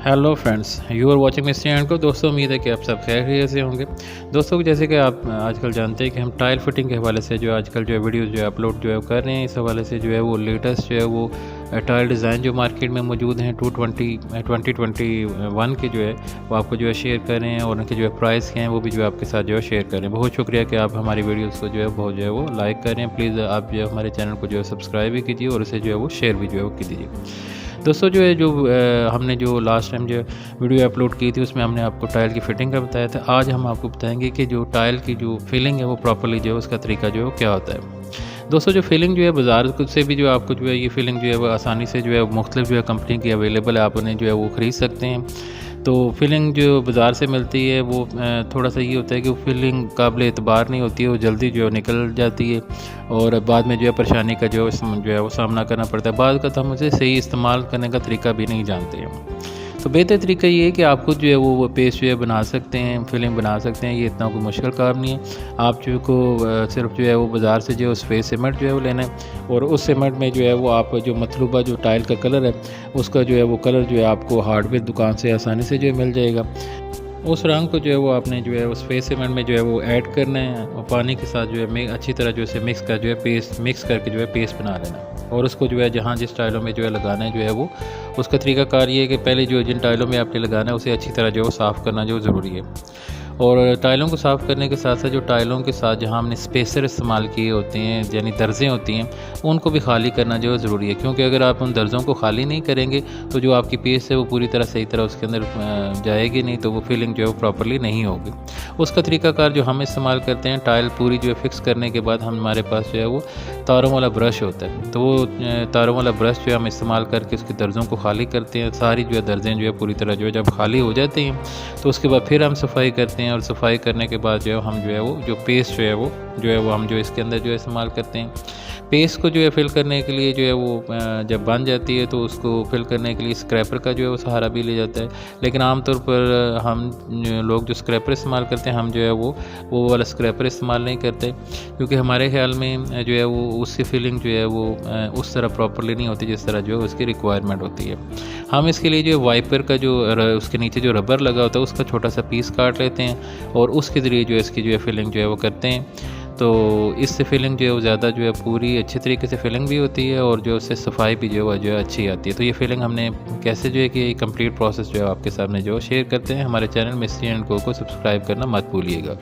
Hello friends, you are watching mister and co. दोस्तों, उम्मीद है कि आप सब खैरियत से होंगे। दोस्तों, जैसे कि आप आजकल जानते हैं कि हम टाइल फिटिंग के हवाले से जो आजकल जो है वीडियोस जो है अपलोड जो है कर रहे हैं। इस हवाले से जो है वो लेटेस्ट जो है वो टाइल डिज़ाइन जो मार्केट में मौजूद हैं 2021 के जो है वो आपको जो है शेयर कर रहे हैं, और उनके जो है प्राइस के हैं वो भी जो है आपके साथ जो है शेयर कर रहे हैं। बहुत शुक्रिया कि आप हमारी वीडियोज़ को जो है बहुत जो है वो लाइक कर रहे हैं। प्लीज़ आप जो है हमारे चैनल को जो है सब्सक्राइब भी कीजिए और उसे जो है वो शेयर भी जो है वो कीजिए। दोस्तों, जो है हमने जो लास्ट टाइम जो वीडियो अपलोड की थी उसमें हमने आपको टाइल की फिटिंग का बताया था। आज हम आपको बताएंगे कि जो टाइल की जो फिलिंग है वो प्रॉपर्ली जो है उसका तरीका जो है क्या होता है। दोस्तों, जो फिलिंग जो है बाज़ार से भी जो आपको जो है ये फिलिंग जो है वो आसानी से जो है मुख्तलिफ जो है कंपनी की अवेलेबल है, आप उन्हें जो है वो ख़रीद सकते हैं। तो फिलिंग जो बाज़ार से मिलती है वो थोड़ा सा ये होता है कि वो फिलिंग काबिल एतबार नहीं होती है, वो जल्दी जो है निकल जाती है और बाद में जो है परेशानी का जो है वो सामना करना पड़ता है। बाद का तो हम उसे सही इस्तेमाल करने का तरीका भी नहीं जानते हैं। तो बेहतर तरीका ये है कि आप खुद जो है वो पेस्ट जो है बना सकते हैं, फिलिंग बना सकते हैं। ये इतना कोई मुश्किल काम नहीं है। आप जो को सिर्फ जो है वो बाज़ार से जो है सफ़ेद सीमेंट जो है वो लेना है, और उस सीमेंट में जो है वो आप जो मतलूबा जो टाइल का कलर है उसका जो है वो कलर जो है आपको हार्डवेयर दुकान से आसानी से जो है मिल जाएगा। उस रंग को जो है वो आपने जो है उस फेस सीमेंट में जो है वो ऐड करना है, और पानी के साथ जो है अच्छी तरह जो है मिक्स करके जो है पेस्ट बना लेना है। और उसको जो है जहाँ जिस टाइलों में जो है लगाना है जो है वो उसका तरीकाकार ये है कि पहले जो जिन टाइलों में आपने लगाना है उसे अच्छी तरह जो है साफ़ करना जो ज़रूरी है। और टाइलों को साफ़ करने के साथ साथ जो टाइलों के साथ जहाँ हमने स्पेसर इस्तेमाल किए होते हैं यानी दर्जें होती हैं उनको भी खाली करना जो है ज़रूरी है, क्योंकि अगर आप उन दर्जों को खाली नहीं करेंगे तो जो आपकी पेस्ट है वो पूरी तरह सही तरह उसके अंदर जाएगी नहीं, तो वो फिलिंग जो है वो प्रॉपर्ली नहीं होगी। उसका तरीकाकार जो हम इस्तेमाल करते हैं, टाइल पूरी जो है फिक्स करने के बाद हमारे पास जो है वो तारों वाला ब्रश होता है। तो वो तारों वाला ब्रश जो है हम इस्तेमाल करके उसके दर्जों को खाली करते हैं। सारी जो है दर्जें जो है पूरी तरह जो है जब खाली हो जाती हैं तो उसके बाद फिर हम सफाई करते हैं, और सफाई करने के बाद जो है हम जो है वो जो पेस्ट जो है वो हम जो इसके अंदर जो है इस्तेमाल करते हैं। पेस्ट को जो है फिल करने के लिए जो है वो जब बन जाती है तो उसको फिल करने के लिए स्क्रैपर का जो है वो सहारा भी लिया जाता है। लेकिन आमतौर पर हम लोग जो स्क्रैपर इस्तेमाल करते हैं हम जो है वो वाला स्क्रैपर इस्तेमाल नहीं करते, क्योंकि हमारे ख्याल में जो है वो उसकी फिलिंग जो है वो उस तरह प्रॉपरली नहीं होती जिस तरह जो है उसकी रिक्वायरमेंट होती है। हम इसके लिए जो वाइपर का जो उसके नीचे जो रबर लगा होता है उसका छोटा सा पीस काट लेते हैं और उसके ज़रिए जो है इसकी जो है फिलिंग जो है वो करते हैं। तो इससे फिलिंग जो है वो ज़्यादा जो है पूरी अच्छी तरीके से फिलिंग भी होती है, और जो उससे सफाई भी जो है अच्छी आती है। तो ये फिलिंग हमने कैसे जो है कि कंप्लीट प्रोसेस जो है आपके सामने जो शेयर करते हैं। हमारे चैनल मिस्टर एंड को सब्सक्राइब करना मत भूलिएगा।